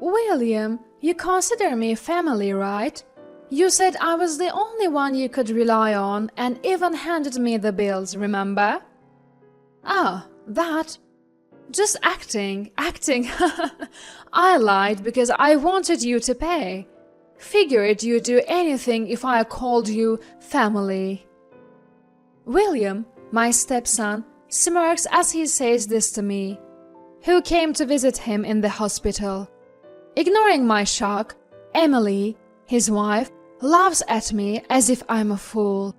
William, you consider me family, right? You said I was the only one you could rely on and even handed me the bills, remember? Ah, that. Just acting. I lied because I wanted you to pay. Figured you'd do anything if I called you family. William, my stepson, smirks as he says this to me, who came to visit him in the hospital. Ignoring my shock, Emily, his wife, laughs at me as if I'm a fool.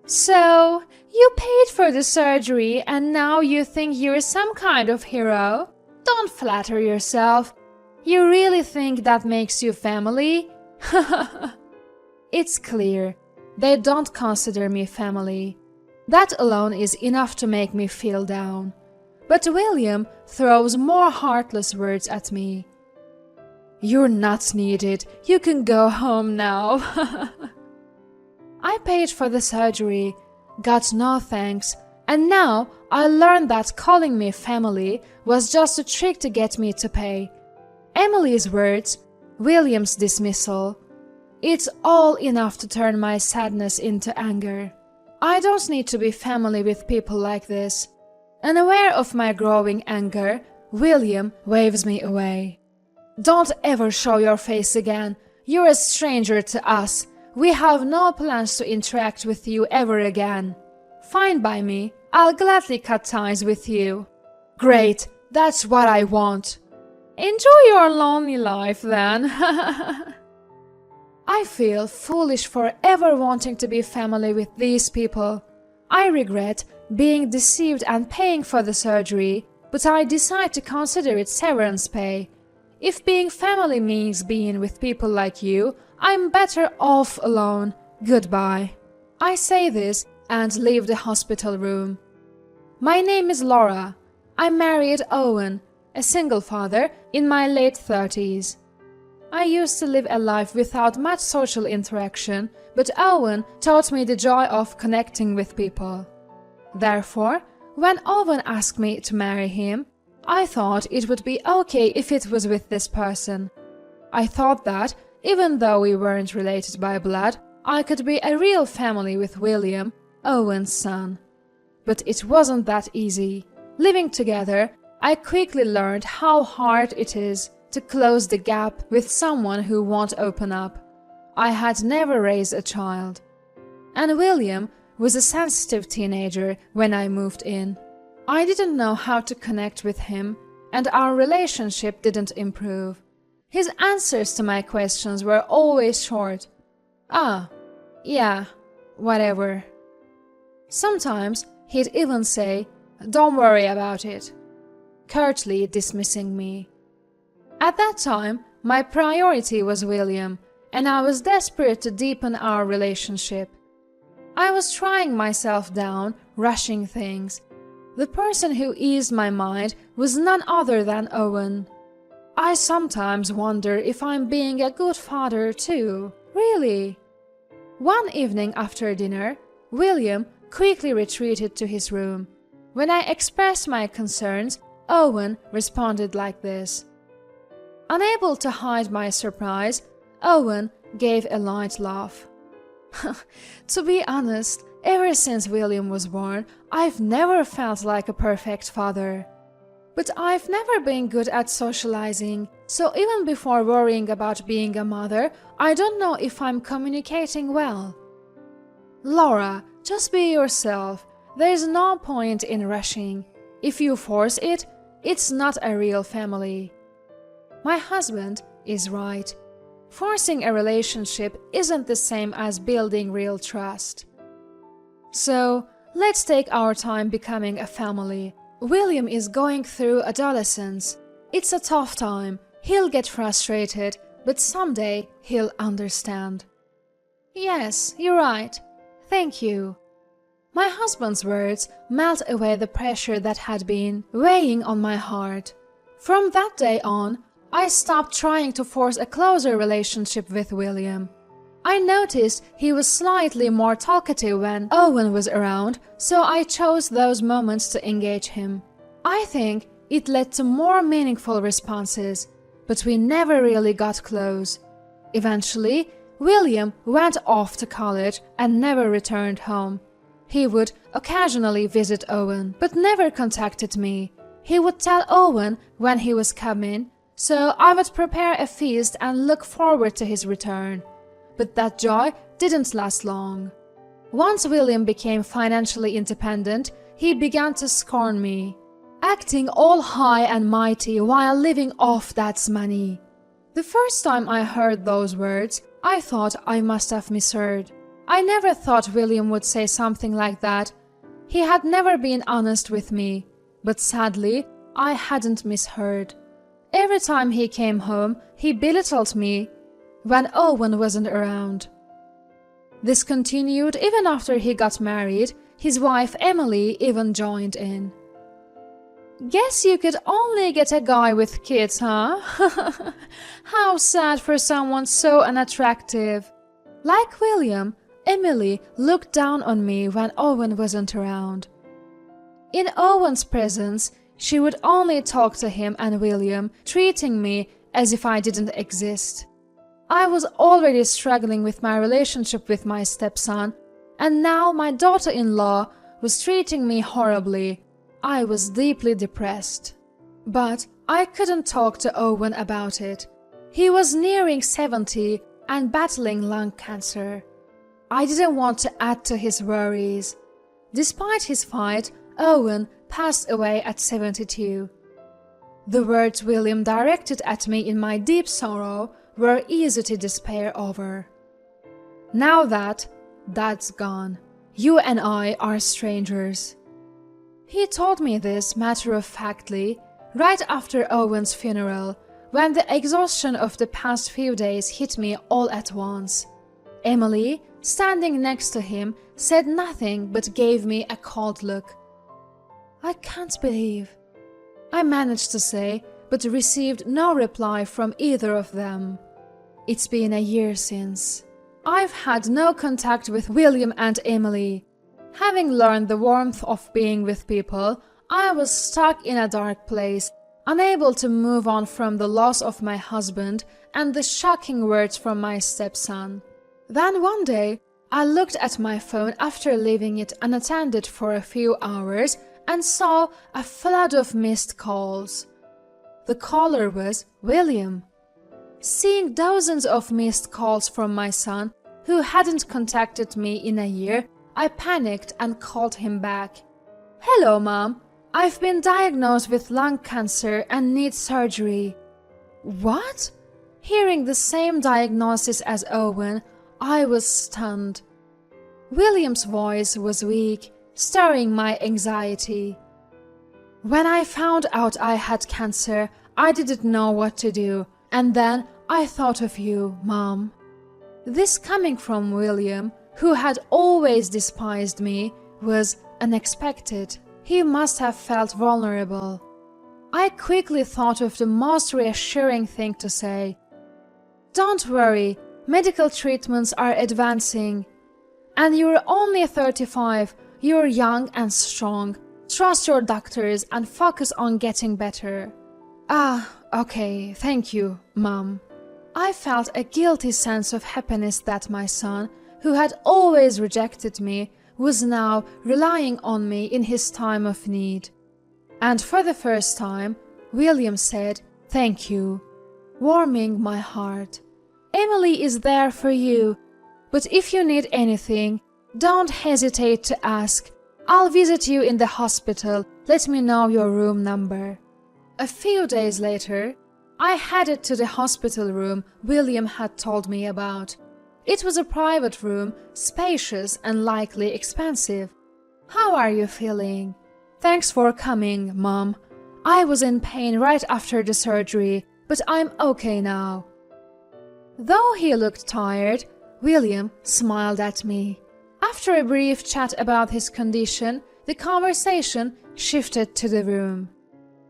So, you paid for the surgery and now you think you're some kind of hero? Don't flatter yourself. You really think that makes you family? It's clear. They don't consider me family. That alone is enough to make me feel down. But William throws more heartless words at me. You're not needed. You can go home now. I paid for the surgery, got no thanks, and now I learned that calling me family was just a trick to get me to pay. Emily's words, William's dismissal, it's all enough to turn my sadness into anger. I don't need to be family with people like this. Unaware of my growing anger, William waves me away. Don't ever show your face again. You're a stranger to us. We have no plans to interact with you ever again. Fine by me. I'll gladly cut ties with you. Great. That's what I want. Enjoy your lonely life then. I feel foolish for ever wanting to be family with these people. I regret being deceived and paying for the surgery, but I decide to consider it severance pay. If being family means being with people like you, I'm better off alone. Goodbye. I say this and leave the hospital room. My name is Laura. I married Owen, a single father in my late 30s. I used to live a life without much social interaction, but Owen taught me the joy of connecting with people. Therefore, when Owen asked me to marry him, I thought it would be okay if it was with this person. I thought that, even though we weren't related by blood, I could be a real family with William, Owen's son. But it wasn't that easy. Living together, I quickly learned how hard it is to close the gap with someone who won't open up. I had never raised a child. And William was a sensitive teenager when I moved in. I didn't know how to connect with him, and our relationship didn't improve. His answers to my questions were always short. Ah, yeah, whatever. Sometimes he'd even say, "Don't worry about it," curtly dismissing me. At that time, my priority was William, and I was desperate to deepen our relationship. I was trying myself down, rushing things. The person who eased my mind was none other than Owen. I sometimes wonder if I'm being a good father too. Really? One evening after dinner, William quickly retreated to his room. When I expressed my concerns, Owen responded like this. Unable to hide my surprise, Owen gave a light laugh. To be honest, ever since William was born, I've never felt like a perfect father. But I've never been good at socializing, so even before worrying about being a mother, I don't know if I'm communicating well. Laura, just be yourself. There's no point in rushing. If you force it, it's not a real family. My husband is right. Forcing a relationship isn't the same as building real trust. So, let's take our time becoming a family. William is going through adolescence. It's a tough time. He'll get frustrated, but someday he'll understand. Yes, you're right. Thank you. My husband's words melt away the pressure that had been weighing on my heart. From that day on, I stopped trying to force a closer relationship with William. I noticed he was slightly more talkative when Owen was around, so I chose those moments to engage him. I think it led to more meaningful responses. but we never really got close. Eventually, William went off to college and never returned home. He would occasionally visit Owen, but never contacted me. He would tell Owen when he was coming, so I would prepare a feast and look forward to his return. But that joy didn't last long. Once William became financially independent, he began to scorn me, acting all high and mighty while living off Dad's money. The first time I heard those words, I thought I must have misheard. I never thought William would say something like that. He had never been honest with me, but sadly, I hadn't misheard. Every time he came home, he belittled me when Owen wasn't around. This continued even after he got married. His wife Emily even joined in. "Guess you could only get a guy with kids, huh? How sad for someone so unattractive." Like William, Emily looked down on me when Owen wasn't around. In Owen's presence, she would only talk to him and William, treating me as if I didn't exist. I was already struggling with my relationship with my stepson, and now my daughter-in-law was treating me horribly. I was deeply depressed. But I couldn't talk to Owen about it. He was nearing 70 and battling lung cancer. I didn't want to add to his worries. Despite his fight, Owen passed away at 72. The words William directed at me in my deep sorrow were easy to despair over. "Now that Dad's gone, you and I are strangers." He told me this matter-of-factly right after Owen's funeral, when the exhaustion of the past few days hit me all at once. Emily, standing next to him, said nothing but gave me a cold look. "I can't believe," I managed to say, but received no reply from either of them. It's been a year since. I've had no contact with William and Emily. Having learned the warmth of being with people, I was stuck in a dark place, unable to move on from the loss of my husband and the shocking words from my stepson. Then one day, I looked at my phone after leaving it unattended for a few hours and saw a flood of missed calls. The caller was William. Seeing dozens of missed calls from my son, who hadn't contacted me in a year, I panicked and called him back. "Hello, Mom. I've been diagnosed with lung cancer and need surgery." "What?" Hearing the same diagnosis as Owen, I was stunned. William's voice was weak, stirring my anxiety. "When I found out I had cancer, I didn't know what to do, and then I thought of you, Mom." This coming from William, who had always despised me, was unexpected. He must have felt vulnerable. I quickly thought of the most reassuring thing to say. "Don't worry, medical treatments are advancing. And you're only 35, you're young and strong. Trust your doctors and focus on getting better." "Ah, okay, thank you, Mom." I felt a guilty sense of happiness that my son, who had always rejected me, was now relying on me in his time of need. And for the first time, William said, "Thank you," warming my heart. "Emily is there for you, but if you need anything, don't hesitate to ask. I'll visit you in the hospital. Let me know your room number." A few days later, I headed to the hospital room William had told me about. It was a private room, spacious and likely expensive. "How are you feeling?" "Thanks for coming, Mom. I was in pain right after the surgery, but I'm okay now." Though he looked tired, William smiled at me. After a brief chat about his condition, the conversation shifted to the room.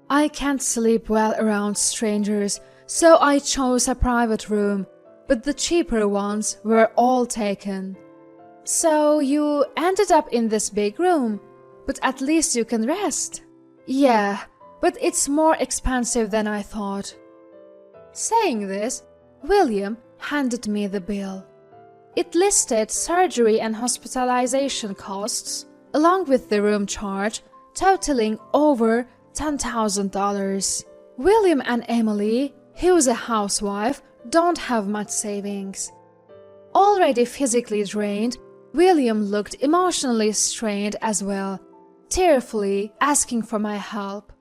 "I can't sleep well around strangers, so I chose a private room, but the cheaper ones were all taken." "So you ended up in this big room, but at least you can rest." "Yeah, but it's more expensive than I thought." Saying this, William handed me the bill. It listed surgery and hospitalization costs, along with the room charge, totaling over $10,000. William and Emily, who's a housewife, don't have much savings. Already physically drained, William looked emotionally strained as well, tearfully asking for my help.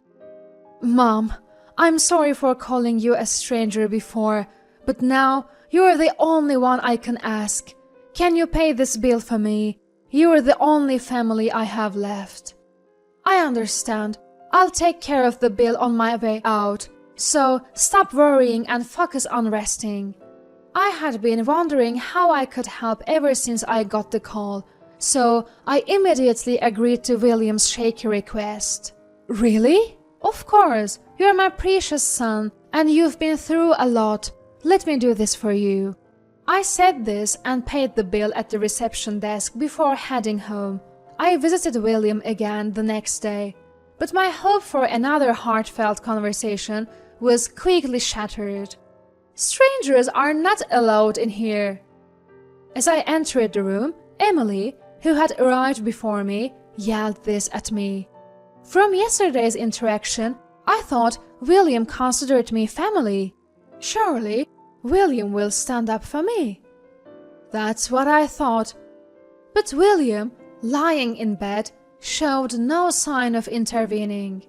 "Mom, I'm sorry for calling you a stranger before, but now you're the only one I can ask. Can you pay this bill for me? You're the only family I have left." "I understand. I'll take care of the bill on my way out, so stop worrying and focus on resting." I had been wondering how I could help ever since I got the call, so I immediately agreed to William's shaky request. "Really? Of course, you're my precious son, and you've been through a lot. Let me do this for you." I said this and paid the bill at the reception desk before heading home. I visited William again the next day, but my hope for another heartfelt conversation was quickly shattered. "Strangers are not allowed in here." As I entered the room, Emily, who had arrived before me, yelled this at me. From yesterday's interaction, I thought William considered me family. Surely, William will stand up for me. That's what I thought. But William, lying in bed, showed no sign of intervening.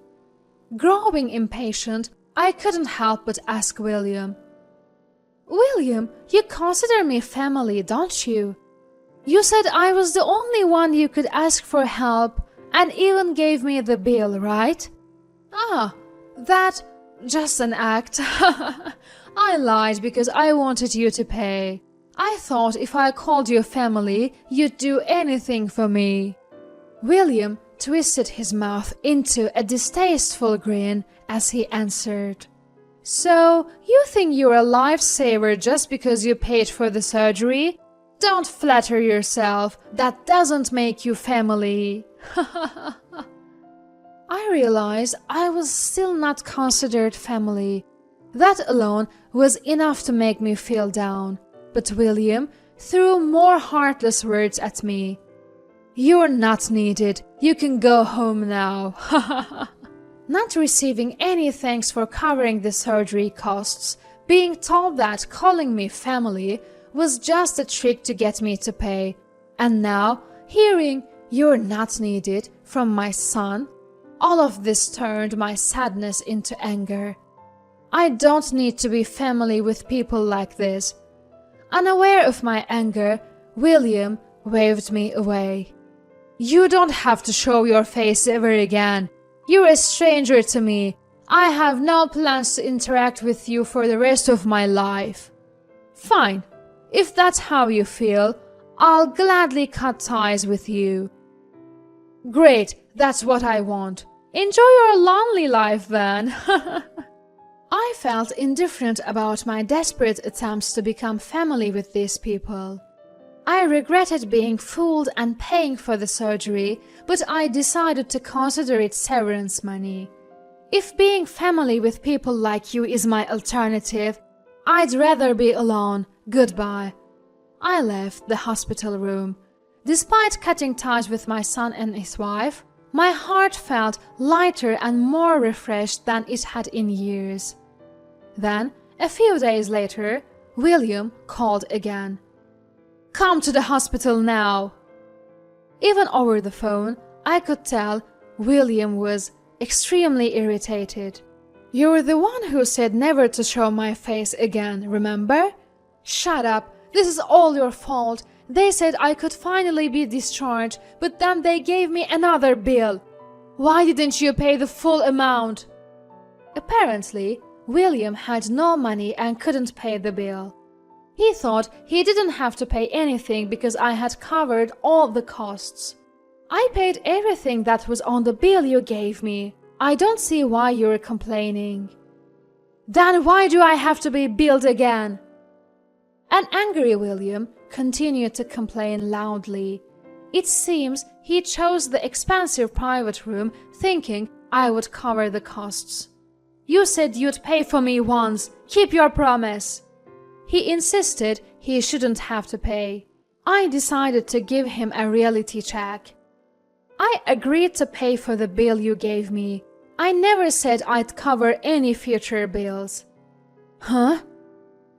Growing impatient, I couldn't help but ask William, "William, you consider me family, don't you? You said I was the only one you could ask for help and even gave me the bill, right?" "Ah, that just an act." "I lied because I wanted you to pay. I thought if I called you family, you'd do anything for me." William twisted his mouth into a distasteful grin as he answered, "So, you think you're a lifesaver just because you paid for the surgery? Don't flatter yourself. That doesn't make you family." I realized I was still not considered family. That alone was enough to make me feel down. But William threw more heartless words at me. "You're not needed. You can go home now." Not receiving any thanks for covering the surgery costs, being told that calling me family was just a trick to get me to pay, and now hearing "you're not needed" from my son, all of this turned my sadness into anger. I don't need to be family with people like this. Unaware of my anger, William waved me away. "You don't have to show your face ever again. You're a stranger to me. I have no plans to interact with you for the rest of my life." "Fine. If that's how you feel, I'll gladly cut ties with you." "Great, that's what I want. Enjoy your lonely life then." I felt indifferent about my desperate attempts to become family with these people. I regretted being fooled and paying for the surgery, but I decided to consider it severance money. If being family with people like you is my alternative, I'd rather be alone. Goodbye. I left the hospital room. Despite cutting ties with my son and his wife, my heart felt lighter and more refreshed than it had in years. Then, a few days later, William called again. "Come to the hospital now." Even over the phone, I could tell William was extremely irritated. "You're the one who said never to show my face again, remember?" "Shut up. This is all your fault. They said I could finally be discharged, but then they gave me another bill. Why didn't you pay the full amount?" Apparently, William had no money and couldn't pay the bill. He thought he didn't have to pay anything because I had covered all the costs. "I paid everything that was on the bill you gave me. I don't see why you're complaining." "Then why do I have to be billed again?" An angry William continued to complain loudly. It seems he chose the expensive private room thinking I would cover the costs. You said you'd pay for me once. Keep your promise. He insisted he shouldn't have to pay. I decided to give him a reality check. I agreed to pay for the bill you gave me. I never said I'd cover any future bills. Huh?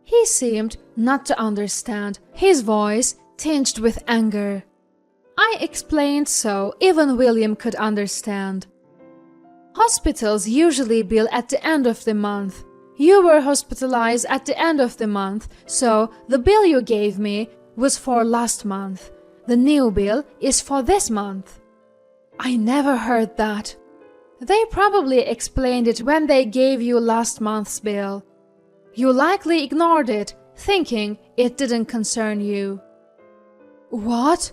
He seemed not to understand, his voice tinged with anger. I explained so even William could understand. Hospitals usually bill at the end of the month. You were hospitalized at the end of the month, so the bill you gave me was for last month. The new bill is for this month. I never heard that. They probably explained it when they gave you last month's bill. You likely ignored it, thinking it didn't concern you. What?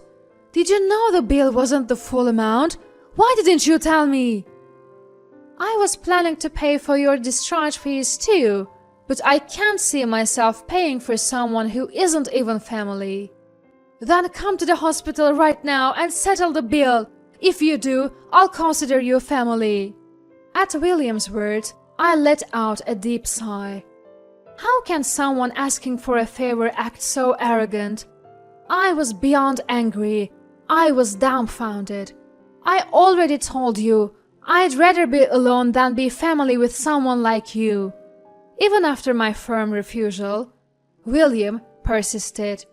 Did you know the bill wasn't the full amount? Why didn't you tell me? I was planning to pay for your discharge fees too, but I can't see myself paying for someone who isn't even family. Then come to the hospital right now and settle the bill. If you do, I'll consider you family. At William's words, I let out a deep sigh. How can someone asking for a favor act so arrogant? I was beyond angry. I was dumbfounded. I already told you, I'd rather be alone than be family with someone like you. Even after my firm refusal, William persisted.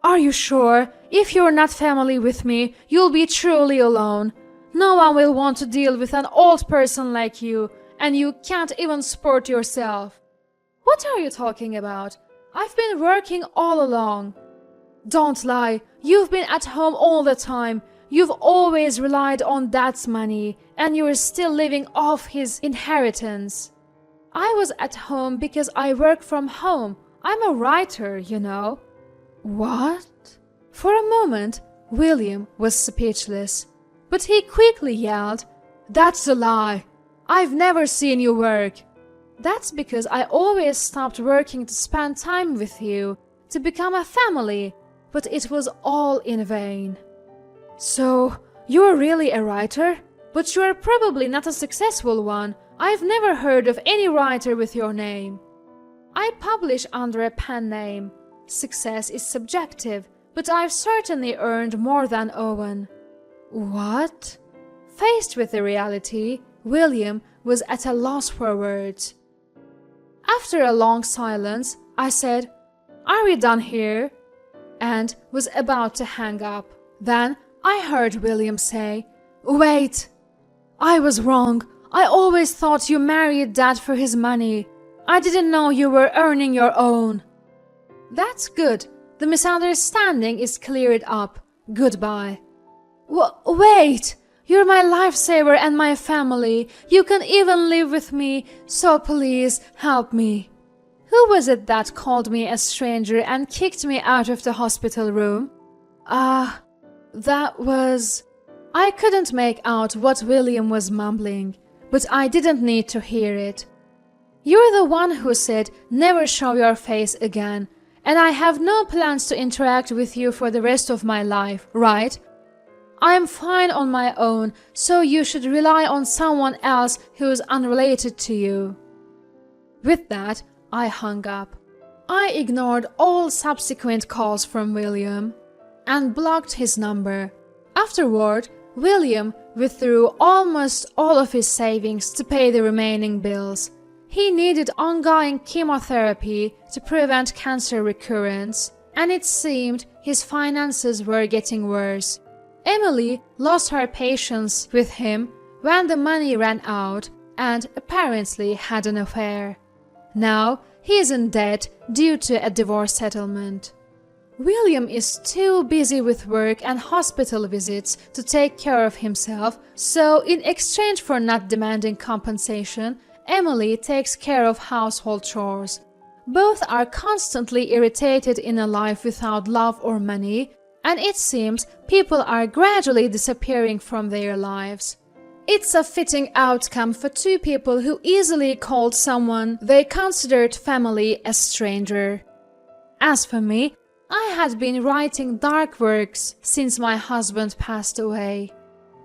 Are you sure? If you're not family with me, you'll be truly alone. No one will want to deal with an old person like you, and you can't even support yourself. What are you talking about? I've been working all along. Don't lie, you've been at home all the time. You've always relied on Dad's money, and you're still living off his inheritance. I was at home because I work from home. I'm a writer, you know. What? For a moment, William was speechless, but he quickly yelled, That's a lie. I've never seen you work. That's because I always stopped working to spend time with you, to become a family, but it was all in vain. So, you're really a writer? But you're probably not a successful one. I've never heard of any writer with your name. I publish under a pen name. Success is subjective, but I've certainly earned more than Owen. What? Faced with the reality, William was at a loss for words. After a long silence, I said, Are we done here? And was about to hang up. Then I heard William say, Wait! I was wrong. I always thought you married Dad for his money. I didn't know you were earning your own. That's good. The misunderstanding is cleared up. Goodbye. Wait! You're my lifesaver and my family. You can even live with me, so please help me. Who was it that called me a stranger and kicked me out of the hospital room? That was... I couldn't make out what William was mumbling, but I didn't need to hear it. You're the one who said never show your face again, and I have no plans to interact with you for the rest of my life, right? I'm fine on my own, so you should rely on someone else who's unrelated to you. With that, I hung up. I ignored all subsequent calls from William and blocked his number. Afterward, William withdrew almost all of his savings to pay the remaining bills. He needed ongoing chemotherapy to prevent cancer recurrence, and it seemed his finances were getting worse. Emily lost her patience with him when the money ran out and apparently had an affair. Now he is in debt due to a divorce settlement. William is too busy with work and hospital visits to take care of himself, so in exchange for not demanding compensation, Emily takes care of household chores. Both are constantly irritated in a life without love or money, and it seems people are gradually disappearing from their lives. It's a fitting outcome for two people who easily called someone they considered family a stranger. As for me, I had been writing dark works since my husband passed away.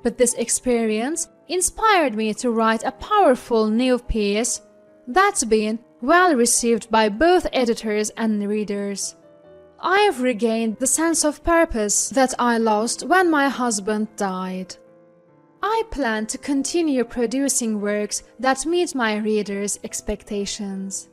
But this experience inspired me to write a powerful new piece that's been well received by both editors and readers. I've regained the sense of purpose that I lost when my husband died. I plan to continue producing works that meet my readers' expectations.